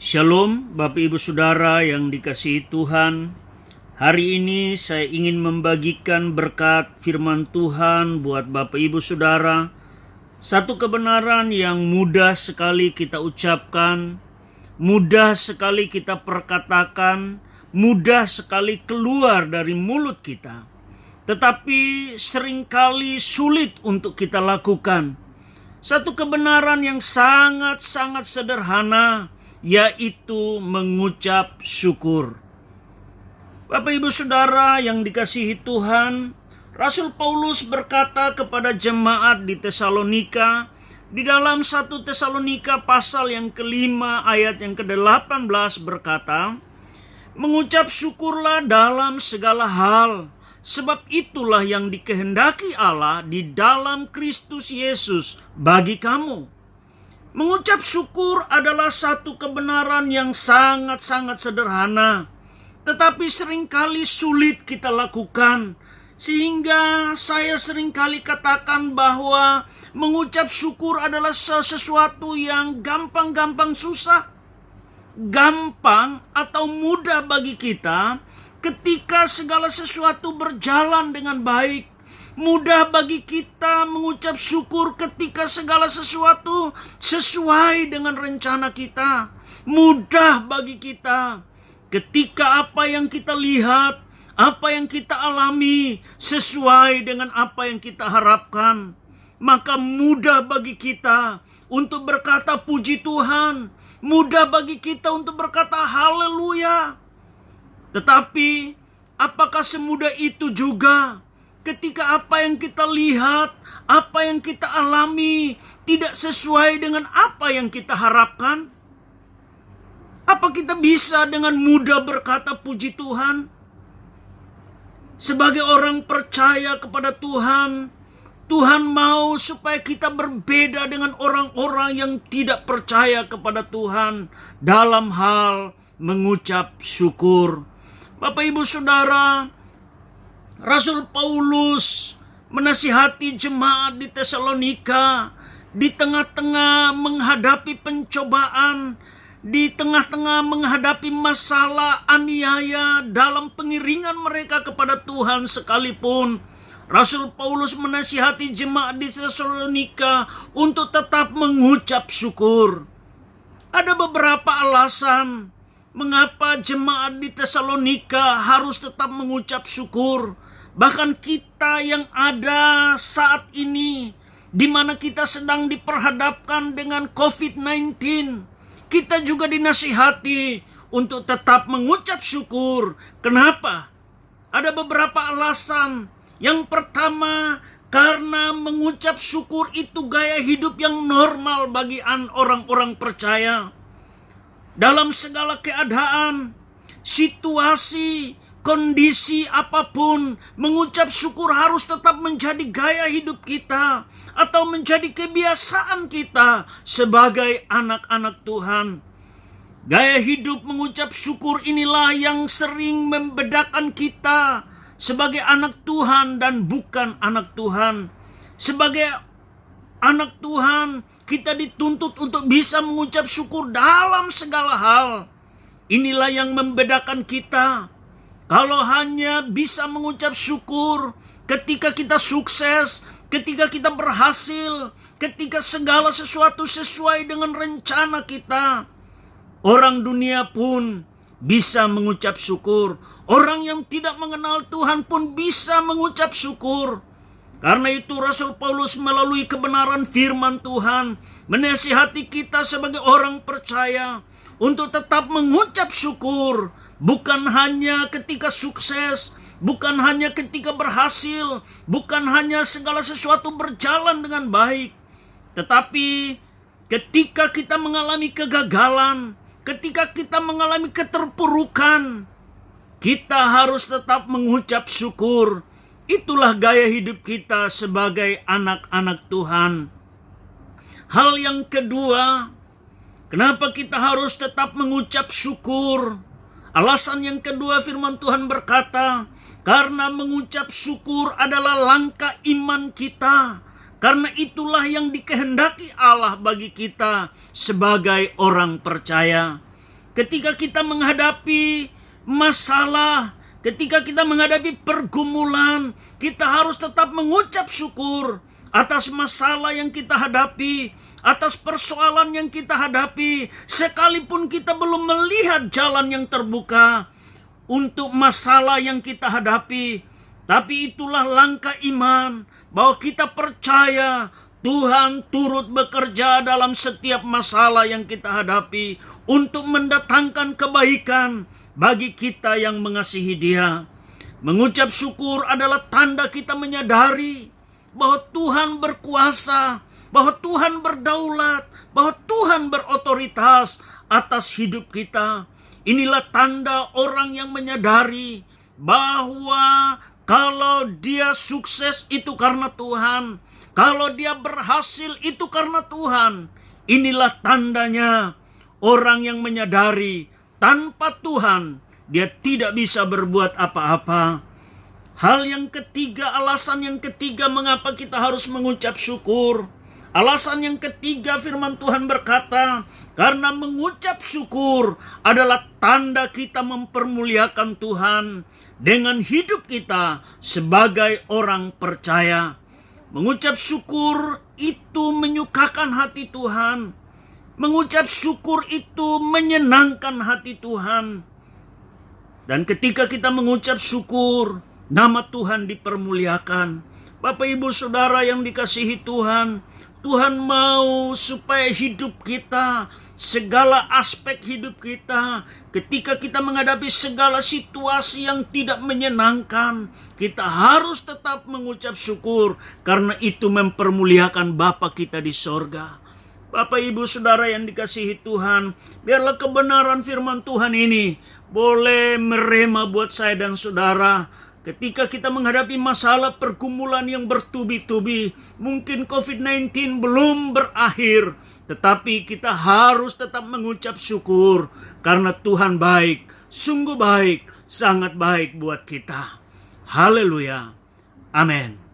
Shalom Bapak Ibu Saudara yang dikasihi Tuhan. Hari ini saya ingin membagikan berkat firman Tuhan buat Bapak Ibu Saudara. Satu kebenaran yang mudah sekali kita ucapkan, mudah sekali kita perkatakan, mudah sekali keluar dari mulut kita. Tetapi seringkali sulit untuk kita lakukan. Satu kebenaran yang sangat-sangat sederhana, yaitu mengucap syukur. Bapak Ibu Saudara yang dikasihi Tuhan, Rasul Paulus berkata kepada jemaat di Tesalonika, di dalam 1 Tesalonika pasal yang kelima ayat yang ke-18 berkata, mengucap syukurlah dalam segala hal, sebab itulah yang dikehendaki Allah di dalam Kristus Yesus bagi kamu. Mengucap syukur adalah satu kebenaran yang sangat-sangat sederhana, tetapi seringkali sulit kita lakukan. Sehingga saya seringkali katakan bahwa mengucap syukur adalah sesuatu yang gampang-gampang susah. Gampang atau mudah bagi kita ketika segala sesuatu berjalan dengan baik. Mudah bagi kita mengucap syukur ketika segala sesuatu sesuai dengan rencana kita. Mudah bagi kita ketika apa yang kita lihat, apa yang kita alami sesuai dengan apa yang kita harapkan. Maka mudah bagi kita untuk berkata puji Tuhan. Mudah bagi kita untuk berkata haleluya. Tetapi apakah semudah itu juga ketika apa yang kita lihat, apa yang kita alami tidak sesuai dengan apa yang kita harapkan? Apa kita bisa dengan mudah berkata puji Tuhan? Sebagai orang percaya kepada Tuhan, Tuhan mau supaya kita berbeda dengan orang-orang yang tidak percaya kepada Tuhan dalam hal mengucap syukur. Bapak Ibu Saudara, Rasul Paulus menasihati jemaat di Tesalonika di tengah-tengah menghadapi pencobaan, di tengah-tengah menghadapi masalah aniaya dalam pengiringan mereka kepada Tuhan sekalipun. Rasul Paulus menasihati jemaat di Tesalonika untuk tetap mengucap syukur. Ada beberapa alasan mengapa jemaat di Tesalonika harus tetap mengucap syukur. Bahkan kita yang ada saat ini, di mana kita sedang diperhadapkan dengan COVID-19, kita juga dinasihati untuk tetap mengucap syukur. Kenapa? Ada beberapa alasan. Yang pertama, karena mengucap syukur itu gaya hidup yang normal bagi orang-orang percaya. Dalam segala keadaan, situasi, kondisi apapun, mengucap syukur harus tetap menjadi gaya hidup kita atau menjadi kebiasaan kita sebagai anak-anak Tuhan. Gaya hidup mengucap syukur inilah yang sering membedakan kita sebagai anak Tuhan dan bukan anak Tuhan. Sebagai anak Tuhan, kita dituntut untuk bisa mengucap syukur dalam segala hal. Inilah yang membedakan kita. Kalau hanya bisa mengucap syukur ketika kita sukses, ketika kita berhasil, ketika segala sesuatu sesuai dengan rencana kita, orang dunia pun bisa mengucap syukur. Orang yang tidak mengenal Tuhan pun bisa mengucap syukur. Karena itu Rasul Paulus melalui kebenaran firman Tuhan menasihati kita sebagai orang percaya untuk tetap mengucap syukur. Bukan hanya ketika sukses, bukan hanya ketika berhasil, bukan hanya segala sesuatu berjalan dengan baik. Tetapi ketika kita mengalami kegagalan, ketika kita mengalami keterpurukan, kita harus tetap mengucap syukur. Itulah gaya hidup kita sebagai anak-anak Tuhan. Hal yang kedua, kenapa kita harus tetap mengucap syukur? Alasan yang kedua, firman Tuhan berkata, karena mengucap syukur adalah langkah iman kita. Karena itulah yang dikehendaki Allah bagi kita sebagai orang percaya. ketika kita menghadapi masalah, ketika kita menghadapi pergumulan, kita harus tetap mengucap syukur atas masalah yang kita hadapi, atas persoalan yang kita hadapi, sekalipun kita belum melihat jalan yang terbuka untuk masalah yang kita hadapi. Tapi itulah langkah iman, bahwa kita percaya Tuhan turut bekerja dalam setiap masalah yang kita hadapi untuk mendatangkan kebaikan bagi kita yang mengasihi Dia. Mengucap syukur adalah tanda kita menyadari bahwa Tuhan berkuasa, bahwa Tuhan berdaulat, bahwa Tuhan berotoritas atas hidup kita. Inilah tanda orang yang menyadari bahwa kalau dia sukses itu karena Tuhan, kalau dia berhasil itu karena Tuhan. Inilah tandanya orang yang menyadari tanpa Tuhan dia tidak bisa berbuat apa-apa. Hal yang ketiga, alasan yang ketiga mengapa kita harus mengucap syukur. Alasan yang ketiga, firman Tuhan berkata, karena mengucap syukur adalah tanda kita mempermuliakan Tuhan dengan hidup kita sebagai orang percaya. Mengucap syukur itu menyukakan hati Tuhan. Mengucap syukur itu menyenangkan hati Tuhan. Dan ketika kita mengucap syukur, nama Tuhan dipermuliakan. Bapak Ibu Saudara yang dikasihi Tuhan, Tuhan mau supaya hidup kita, segala aspek hidup kita, ketika kita menghadapi segala situasi yang tidak menyenangkan, kita harus tetap mengucap syukur, karena itu mempermuliakan Bapa kita di sorga. Bapak Ibu Saudara yang dikasihi Tuhan, biarlah kebenaran firman Tuhan ini boleh merema buat saya dan saudara. Ketika kita menghadapi masalah pergumulan yang bertubi-tubi, mungkin COVID-19 belum berakhir, tetapi kita harus tetap mengucap syukur, karena Tuhan baik, sungguh baik, sangat baik buat kita. Haleluya. Amin.